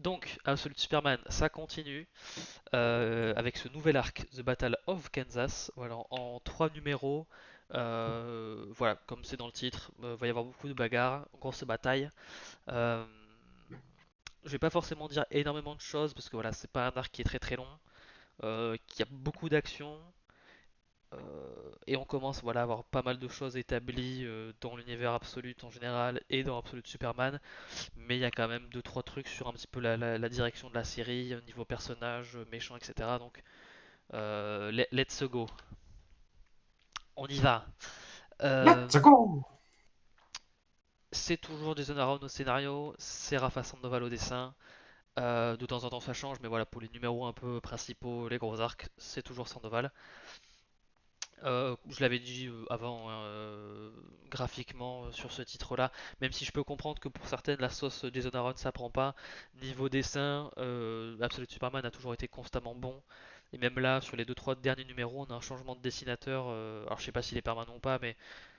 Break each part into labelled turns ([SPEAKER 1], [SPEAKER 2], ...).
[SPEAKER 1] Donc, Absolute Superman, ça continue avec ce nouvel arc, The Battle of Kansas, voilà, en 3 numéros. Voilà, comme c'est dans le titre, va y avoir beaucoup de bagarres, grosses batailles. Euh, je vais pas forcément dire énormément de choses parce que voilà, c'est pas un arc qui est très très long, qui a beaucoup d'action. Et on commence voilà, à avoir pas mal de choses établies dans l'univers Absolute en général et dans Absolute Superman, mais il y a quand même deux trois trucs sur un petit peu la direction de la série, niveau personnage, méchant, etc. Donc let's go, on y va. Euh,
[SPEAKER 2] Let's go!
[SPEAKER 1] c'est toujours Jason Aaron au scénario, c'est Rafa Sandoval au dessin. De temps en temps ça change, mais voilà, pour les numéros un peu principaux, les gros arcs, c'est toujours Sandoval. Je l'avais dit avant, hein, graphiquement sur ce titre-là, même si je peux comprendre que pour certaines la sauce Jason Aaron ça prend pas. Niveau dessin, Absolute Superman a toujours été constamment bon. Et même là, sur les deux trois derniers numéros, on a un changement de dessinateur. Alors je sais pas s'il est permanent ou pas, mais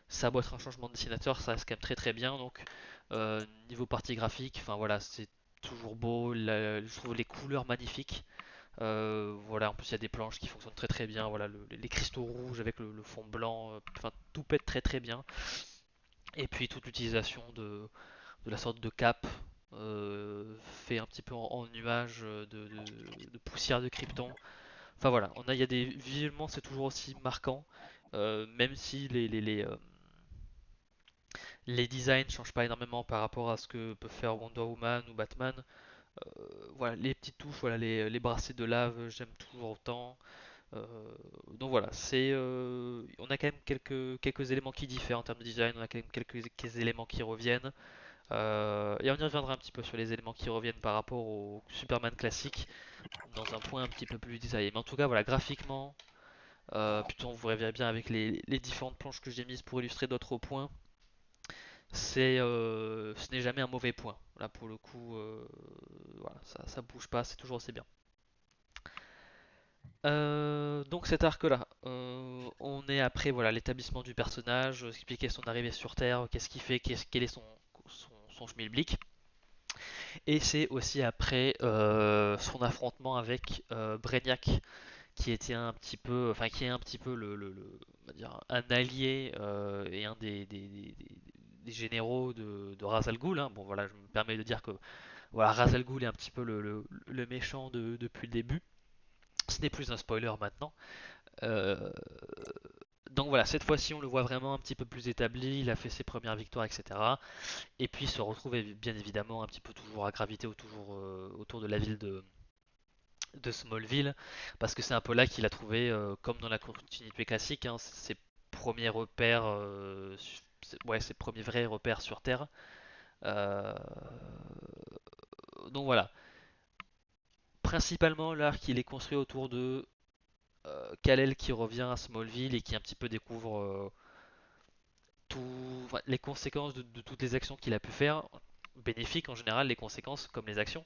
[SPEAKER 1] ça doit être un changement de dessinateur, ça reste quand même très très bien. Donc niveau partie graphique, enfin voilà, c'est toujours beau. Je trouve les couleurs magnifiques. Voilà, en plus il y a des planches qui fonctionnent très très bien. Voilà, les cristaux rouges avec le fond blanc, enfin tout pète très très bien. Et puis toute l'utilisation de la sorte de cape fait un petit peu en nuage de poussière de Krypton. Enfin voilà, il y a des visuellement c'est toujours aussi marquant, même si les designs changent pas énormément par rapport à ce que peut faire Wonder Woman ou Batman. Voilà, les petites touches, voilà, les bracelets de lave, j'aime toujours autant. Euh, donc voilà, on a quand même quelques éléments qui diffèrent en termes de design, on a quand même quelques éléments qui reviennent. Et on y reviendra un petit peu sur les éléments qui reviennent par rapport au Superman classique, dans un point un petit peu plus détaillé. Mais en tout cas, voilà, graphiquement, putain, vous verrez bien avec les différentes planches que j'ai mises pour illustrer d'autres points, ce n'est jamais un mauvais point. Là, pour le coup, voilà, ça bouge pas, c'est toujours assez bien. Donc cet arc-là, on est après voilà l'établissement du personnage, expliquer son arrivée sur Terre, qu'est-ce qu'il fait, quel est son schmilblick. Et c'est aussi après son affrontement avec Brainiac, qui était un petit peu, enfin qui est un petit peu on va dire, un allié et un des généraux de Ra's al Ghul, hein. Bon voilà, je me permets de dire que voilà, Ra's al Ghul est un petit peu le méchant depuis le début. Ce n'est plus un spoiler maintenant. Euh, donc voilà, cette fois-ci on le voit vraiment un petit peu plus établi, il a fait ses premières victoires, etc. Et puis il se retrouve bien évidemment un petit peu toujours à graviter autour de la ville de Smallville, parce que c'est un peu là qu'il a trouvé, comme dans la continuité classique, hein, ses premiers repères, ouais, ses premiers vrais repères sur Terre. Euh, donc voilà, principalement l'arc il est construit autour de Kal-El qui revient à Smallville et qui un petit peu découvre enfin, les conséquences de toutes les actions qu'il a pu faire, bénéfiques en général, les conséquences comme les actions.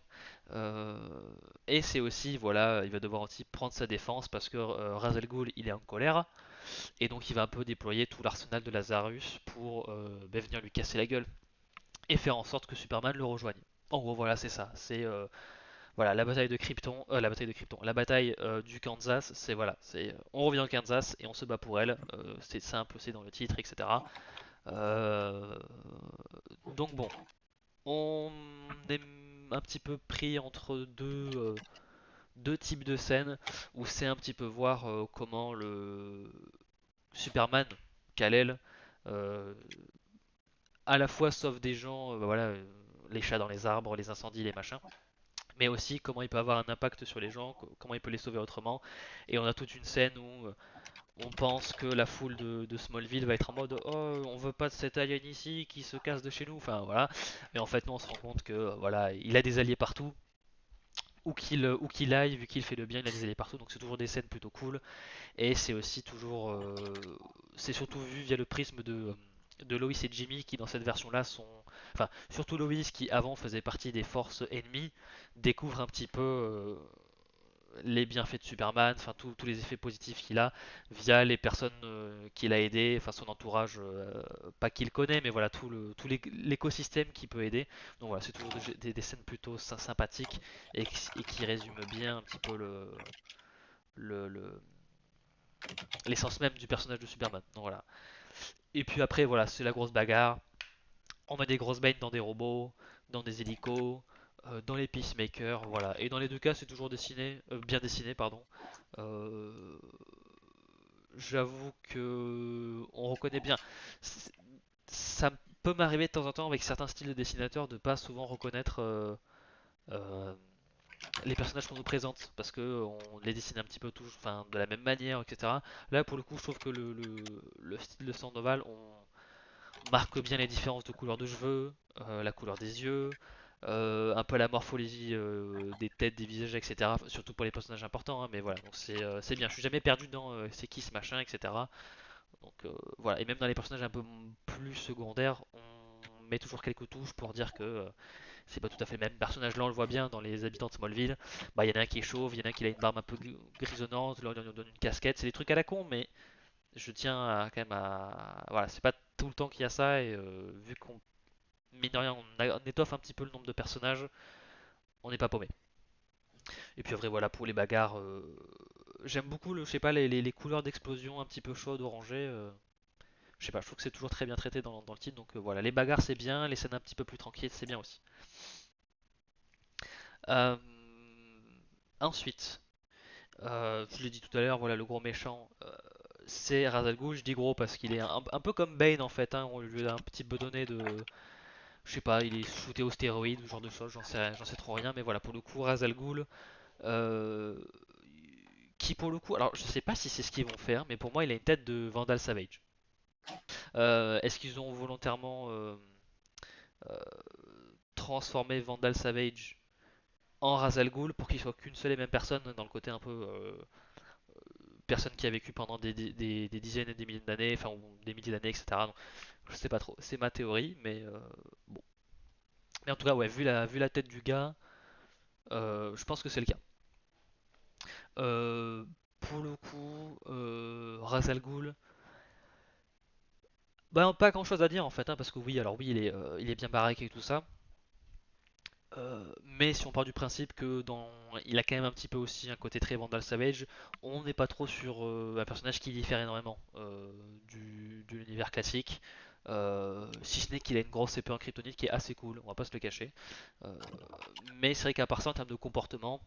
[SPEAKER 1] Euh, et c'est aussi, voilà, il va devoir aussi prendre sa défense parce que Ra's al Ghul, il est en colère, et donc il va un peu déployer tout l'arsenal de Lazarus pour venir lui casser la gueule et faire en sorte que Superman le rejoigne. En gros, voilà, c'est ça. C'est voilà la bataille du Kansas. C'est voilà, on revient au Kansas et on se bat pour elle. C'est simple, c'est dans le titre, etc. Euh, donc bon, on est un petit peu pris entre deux types de scènes où c'est un petit peu voir comment le Superman, Kal-El, euh, à la fois sauve des gens, voilà, les chats dans les arbres, les incendies, les machins, mais aussi comment il peut avoir un impact sur les gens, comment il peut les sauver autrement. Et on a toute une scène où on pense que la foule de Smallville va être en mode oh on veut pas de cet alien ici qui se casse de chez nous, enfin voilà. Mais en fait non, on se rend compte que voilà, il a des alliés partout. Où qu'il aille, vu qu'il fait le bien, il a des alliés partout, donc c'est toujours des scènes plutôt cool. Et c'est aussi toujours, c'est surtout vu via le prisme de Lois et Jimmy qui dans cette version-là sont, enfin surtout Lois qui avant faisait partie des forces ennemies, découvre un petit peu les bienfaits de Superman, enfin tous les effets positifs qu'il a via les personnes qu'il a aidées, enfin son entourage, pas qu'il connaît, mais voilà tout l'écosystème qui peut aider. Donc voilà, c'est toujours des scènes plutôt sympathiques et qui résument bien un petit peu le- le- l'essence même du personnage de Superman. Donc voilà. Et puis après, voilà, c'est la grosse bagarre. On met des grosses bêtes dans des robots, dans des hélicos, dans les peacemakers, voilà. Et dans les deux cas, c'est toujours dessiné, bien dessiné, pardon. Euh, J'avoue que on reconnaît bien. Ça peut m'arriver de temps en temps avec certains styles de dessinateurs de pas souvent reconnaître euh, les personnages qu'on nous présente parce que on les dessine un petit peu tous, enfin de la même manière, etc. Là, pour le coup, je trouve que le style de Sandoval, on marque bien les différences de couleur de cheveux, la couleur des yeux, un peu la morphologie des têtes, des visages, etc. Surtout pour les personnages importants, hein, mais voilà, donc c'est bien. Je suis jamais perdu dans c'est qui ce machin, etc. Donc voilà, et même dans les personnages un peu plus secondaires, on met toujours quelques touches pour dire que c'est pas tout à fait le même personnage. Là, on le voit bien dans les habitants de Smallville. Bah, il y en a un qui est chauve, il y en a un qui a une barbe un peu grisonnante, l'autre on lui donne une casquette. C'est des trucs à la con, mais je tiens quand même à. Voilà, c'est pas tout le temps qu'il y a ça, et vu qu'on, mine de rien, on étoffe un petit peu le nombre de personnages, on n'est pas paumé. Et puis après, voilà, pour les bagarres, j'aime beaucoup je sais pas, les couleurs d'explosion un petit peu chaudes, orangées. Je sais pas, je trouve que c'est toujours très bien traité dans le titre, donc voilà, les bagarres c'est bien, les scènes un petit peu plus tranquilles c'est bien aussi. Euh, Ensuite, je l'ai dit tout à l'heure, voilà, le gros méchant, c'est Ra's al Ghul. Je dis gros parce qu'il est un peu comme Bane en fait, hein, on lui a un petit peu donné de, je sais pas, il est shooté aux stéroïdes, ce genre de choses, j'en sais trop rien, mais voilà, pour le coup, Ra's al Ghul, euh, qui pour le coup, alors je sais pas si c'est ce qu'ils vont faire, mais pour moi il a une tête de Vandal Savage. Est-ce qu'ils ont volontairement euh, transformé Vandal Savage en Ra's al Ghul pour qu'il soit qu'une seule et même personne dans le côté un peu personne qui a vécu pendant des dizaines et des milliers d'années, enfin ou des milliers d'années, etc. Donc, je sais pas trop, c'est ma théorie, mais bon. Mais en tout cas, ouais, vu la tête du gars, je pense que c'est le cas. Pour le coup, Ra's al Ghul, bah pas grand chose à dire en fait, hein, parce que oui, alors oui, il est bien baraqué et tout ça. Mais si on part du principe que il a quand même un petit peu aussi un côté très Vandal Savage, on n'est pas trop sur un personnage qui diffère énormément de l'univers classique. Si ce n'est qu'il a une grosse épée en kryptonite qui est assez cool, on va pas se le cacher. Euh, mais c'est vrai qu'à part ça, en termes de comportement,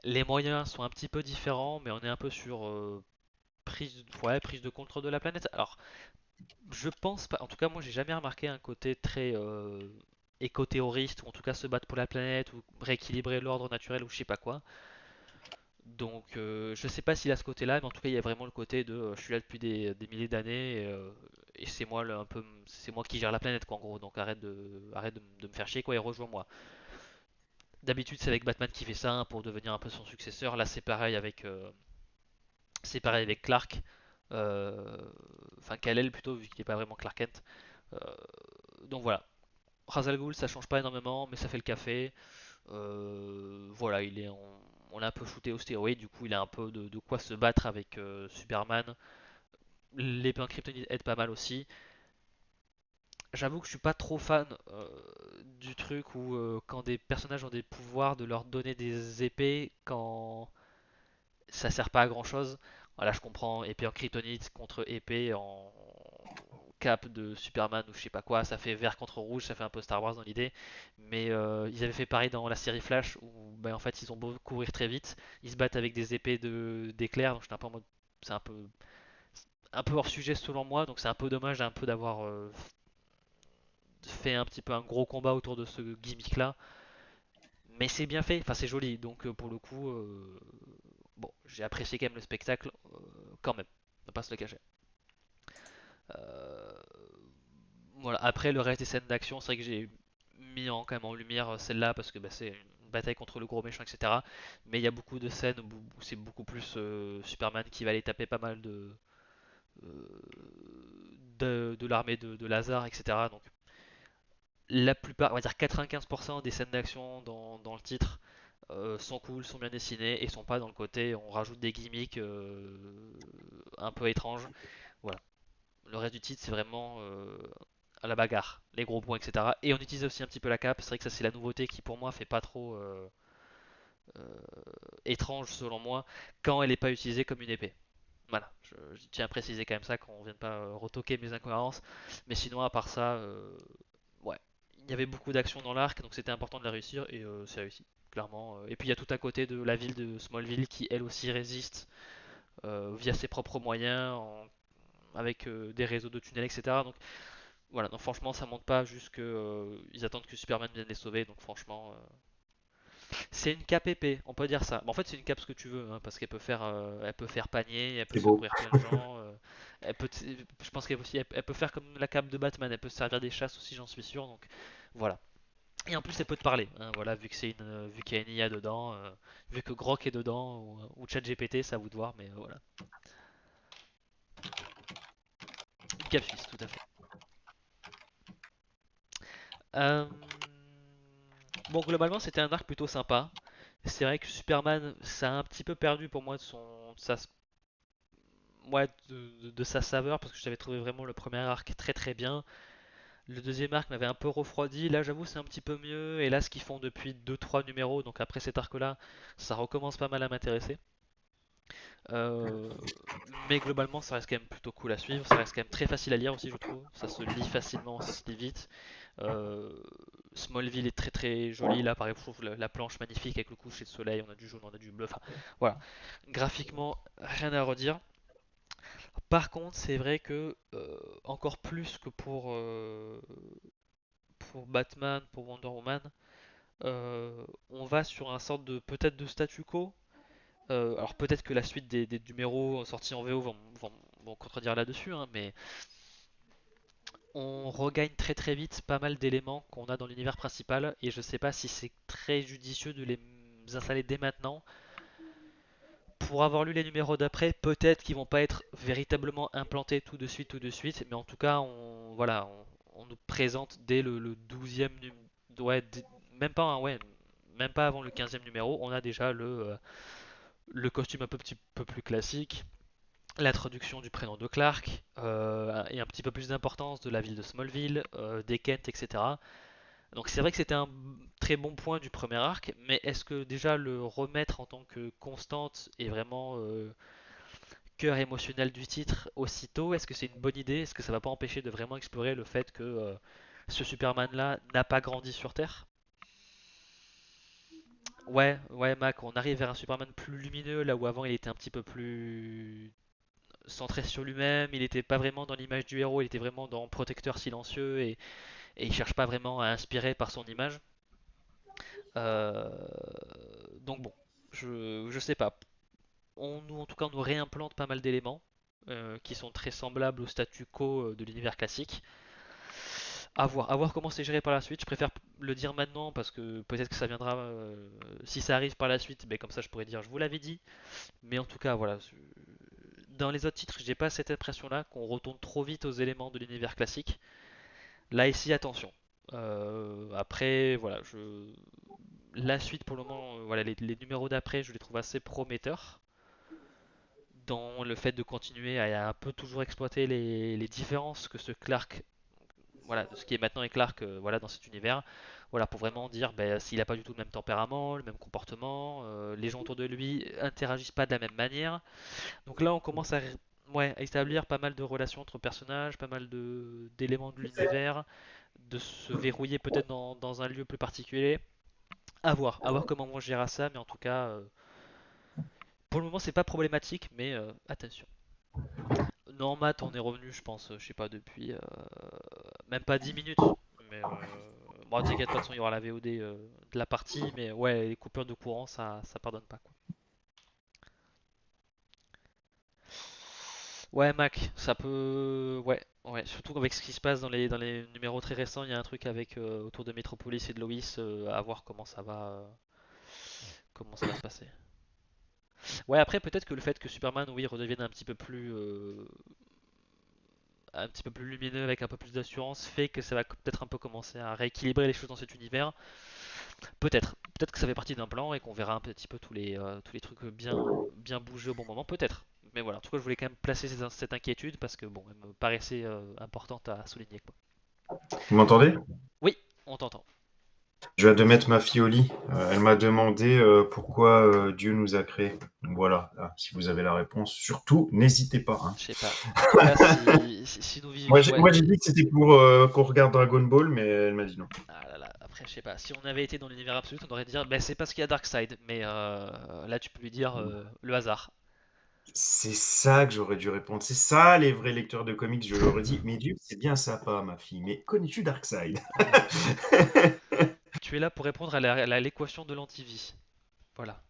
[SPEAKER 1] les moyens sont un petit peu différents, mais on est un peu sur ouais, prise de contrôle de la planète. Alors, je pense pas, en tout cas, moi j'ai jamais remarqué un côté très éco-terroriste, ou en tout cas se battre pour la planète, ou rééquilibrer l'ordre naturel, ou je sais pas quoi. Donc, je sais pas s'il a ce côté-là, mais en tout cas, il y a vraiment le côté de je suis là depuis des milliers d'années, et c'est moi un peu, c'est moi qui gère la planète, quoi, en gros. Donc, arrête de me faire chier, quoi, et rejoins-moi. D'habitude, c'est avec Batman qui fait ça, hein, pour devenir un peu son successeur. Là, c'est pareil avec Clark. Euh, Enfin, Kal-El plutôt, vu qu'il n'est pas vraiment Clark Kent. Euh, donc voilà, Ra's al Ghul, ça change pas énormément, mais ça fait le café. Voilà, on l'a un peu shooté au stéroïde, du coup il a un peu de quoi se battre avec Superman. L'épée en kryptonite aide pas mal aussi. J'avoue que je suis pas trop fan du truc où quand des personnages ont des pouvoirs, de leur donner des épées quand ça sert pas à grand chose. Voilà, je comprends, épée en kryptonite contre épée en cap de Superman ou je sais pas quoi, ça fait vert contre rouge, ça fait un peu Star Wars dans l'idée. Mais ils avaient fait pareil dans la série Flash où ben, en fait ils ont beau courir très vite, ils se battent avec des épées d'éclairs, donc j'étais un peu en mode, c'est un peu hors sujet selon moi, donc c'est un peu dommage un peu d'avoir fait un petit peu un gros combat autour de ce gimmick là. Mais c'est bien fait, enfin c'est joli, donc pour le coup, bon, j'ai apprécié quand même le spectacle, quand même, on va pas se le cacher. Euh, voilà. Après le reste des scènes d'action, c'est vrai que j'ai mis quand même en lumière celle-là parce que bah, c'est une bataille contre le gros méchant, etc. Mais il y a beaucoup de scènes où c'est beaucoup plus Superman qui va aller taper pas mal euh, de l'armée de Lazare, etc. Donc la plupart, on va dire 95% des scènes d'action dans le titre sont cool, sont bien dessinés et sont pas dans le côté on rajoute des gimmicks un peu étranges. Voilà. Le reste du titre, c'est vraiment à la bagarre, les gros points, etc. Et on utilise aussi un petit peu la cape. C'est vrai que ça, c'est la nouveauté qui, pour moi, fait pas trop étrange, selon moi, quand elle n'est pas utilisée comme une épée. Voilà, je tiens à préciser quand même ça, qu'on ne vienne pas retoquer mes incohérences. Mais sinon, à part ça, ouais, il y avait beaucoup d'actions dans l'arc, donc c'était important de la réussir et c'est réussi, clairement. Et puis il y a tout à côté de la ville de Smallville qui elle aussi résiste via ses propres moyens, avec des réseaux de tunnels, etc. Donc voilà, donc franchement, ça monte pas juste que ils attendent que Superman vienne les sauver. Donc franchement, c'est une cape épée, on peut dire ça. Mais en fait, c'est une cape ce que tu veux, hein, parce elle peut faire panier, elle peut
[SPEAKER 2] C'est beau.
[SPEAKER 1] secourir plein de gens. Je pense qu'elle aussi, elle peut faire comme la cape de Batman, elle peut se servir des chasses aussi, j'en suis sûr. Donc voilà. Et en plus, elle peut te parler, hein, voilà, vu qu'il y a une IA dedans, vu que Grok est dedans ou ChatGPT, c'est à vous de voir, mais voilà. Une cape suisse, tout à fait. Euh, Bon, globalement, c'était un arc plutôt sympa. C'est vrai que Superman, ça a un petit peu perdu pour moi ouais, de sa saveur parce que j'avais trouvé vraiment le premier arc très très bien. Le deuxième arc m'avait un peu refroidi. Là, j'avoue, c'est un petit peu mieux. Et là, ce qu'ils font depuis deux-trois numéros, donc après cet arc-là, ça recommence pas mal à m'intéresser. Euh, mais globalement, ça reste quand même plutôt cool à suivre. Ça reste quand même très facile à lire aussi, je trouve. Ça se lit facilement, ça se lit vite. Euh, Smallville est très très jolie. Là, par exemple, je trouve la planche magnifique avec le coucher de soleil. On a du jaune, on a du bleu. Enfin, voilà. Graphiquement, rien à redire. Par contre, c'est vrai que encore plus que pour Batman, pour Wonder Woman, on va sur un sorte de peut-être de statu quo. Alors peut-être que la suite des numéros sortis en VO vont contredire là-dessus, hein, mais on regagne très très vite pas mal d'éléments qu'on a dans l'univers principal et je sais pas si c'est très judicieux de les installer dès maintenant. Pour avoir lu les numéros d'après, peut-être qu'ils vont pas être véritablement implantés tout de suite, mais en tout cas, voilà, on nous présente dès le 12e ouais, même pas, ouais, même pas avant le 15e numéro, on a déjà le costume un petit peu plus classique, l'introduction du prénom de Clark, et un petit peu plus d'importance de la ville de Smallville, des Kent, etc. Donc c'est vrai que c'était un très bon point du premier arc, mais est-ce que déjà le remettre en tant que constante est vraiment cœur émotionnel du titre aussitôt, est-ce que c'est une bonne idée? Est-ce que ça va pas empêcher de vraiment explorer le fait que ce Superman-là n'a pas grandi sur Terre? Ouais, ouais, Mac, on arrive vers un Superman plus lumineux, là où avant il était un petit peu plus centré sur lui-même, il était pas vraiment dans l'image du héros, il était vraiment dans protecteur silencieux et il cherche pas vraiment à inspirer par son image. Euh, donc bon, je sais pas. En tout cas, on nous réimplante pas mal d'éléments qui sont très semblables au statu quo de l'univers classique. À voir comment c'est géré par la suite. Je préfère le dire maintenant parce que peut-être que ça viendra. Si ça arrive par la suite, ben comme ça je pourrais dire je vous l'avais dit. Mais en tout cas, voilà. Dans les autres titres, j'ai pas cette impression-là qu'on retourne trop vite aux éléments de l'univers classique. Là, ici, attention. Après, voilà. La suite pour le moment, voilà, les numéros d'après, je les trouve assez prometteurs dans le fait de continuer à un peu toujours exploiter les différences que ce Clark voilà, de ce qui est maintenant est Clark voilà, dans cet univers. Voilà, pour vraiment dire ben, s'il n'a pas du tout le même tempérament, le même comportement, les gens autour de lui interagissent pas de la même manière. Donc là, on commence ouais, à établir pas mal de relations entre personnages, pas mal d'éléments de l'univers, de se verrouiller peut-être dans un lieu plus particulier. À voir comment on gère ça, mais en tout cas, pour le moment, c'est pas problématique, mais attention. Non, Matt, on est revenu, je pense, je sais pas, depuis même pas 10 minutes. Mais bon, t'inquiète pas, de toute façon, il y aura la VOD de la partie. Mais ouais, les coupures de courant, ça pardonne pas quoi. Ouais, Mac, ça peut. Ouais, ouais, surtout avec ce qui se passe dans les numéros très récents, il y a un truc avec autour de Metropolis et de Lois, à voir comment ça va se passer. Ouais, après, peut-être que le fait que Superman, oui, redevienne un petit peu plus lumineux avec un peu plus d'assurance fait que ça va peut-être un peu commencer à rééquilibrer les choses dans cet univers. Peut-être que ça fait partie d'un plan et qu'on verra un petit peu tous les trucs bien bougés au bon moment, peut-être. Mais voilà, en tout cas, je voulais quand même placer cette inquiétude parce que bon, elle me paraissait importante à souligner, quoi.
[SPEAKER 2] Vous m'entendez?
[SPEAKER 1] Oui, on t'entend.
[SPEAKER 2] Je viens de mettre ma fille au lit. Elle m'a demandé pourquoi Dieu nous a créés. Donc voilà, là, si vous avez la réponse, surtout, n'hésitez pas, hein.
[SPEAKER 1] Je sais pas. En tout cas, si nous
[SPEAKER 2] Moi,
[SPEAKER 1] vivions,
[SPEAKER 2] j'ai
[SPEAKER 1] ouais.
[SPEAKER 2] moi, j'ai dit que c'était pour qu'on regarde Dragon Ball, mais elle m'a dit non.
[SPEAKER 1] Ah là là, après, je sais pas. Si on avait été dans l'univers absolu, on aurait dit, bah, c'est parce qu'il y a Darkseid. Mais là, tu peux lui dire le hasard.
[SPEAKER 2] C'est ça que j'aurais dû répondre. C'est ça, les vrais lecteurs de comics. Je leur ai dit, mais Dieu, c'est bien sympa, ma fille, mais connais-tu Darkseid?
[SPEAKER 1] Voilà. Tu es là pour répondre à l'équation de l'antivie. Voilà.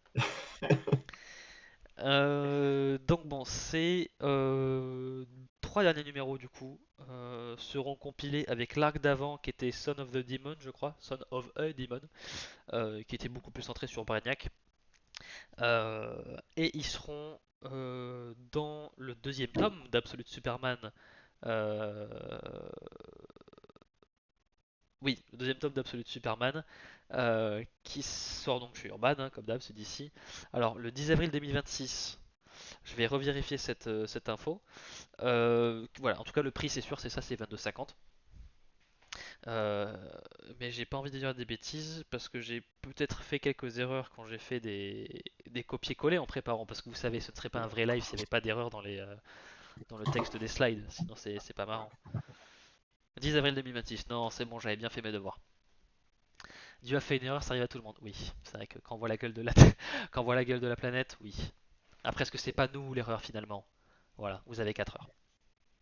[SPEAKER 1] Donc bon, ces trois derniers numéros du coup seront compilés avec l'arc d'avant qui était Son of the Demon, je crois, Son of a Demon, qui était beaucoup plus centré sur Brainiac. Et ils seront dans le deuxième tome d'Absolute Superman. euh, oui, le deuxième tome d'Absolute Superman, qui sort donc chez Urban, hein, comme d'hab, c'est d'ici. Alors, le 10 avril 2026, je vais revérifier cette info. Voilà, en tout cas, le prix, c'est sûr, c'est ça, c'est 22,50. Euh, mais j'ai pas envie de dire des bêtises parce que j'ai peut-être fait quelques erreurs quand j'ai fait des copier-coller en préparant. Parce que vous savez, ce ne serait pas un vrai live s'il n'y avait pas d'erreur dans le texte des slides. Sinon, c'est pas marrant. 10 avril 2026, non, c'est bon, j'avais bien fait mes devoirs. Dieu a fait une erreur, ça arrive à tout le monde. Oui, c'est vrai que quand on voit la gueule de la, quand on voit la gueule de la planète, oui. Après, est-ce que c'est pas nous l'erreur finalement? Voilà, vous avez 4 heures.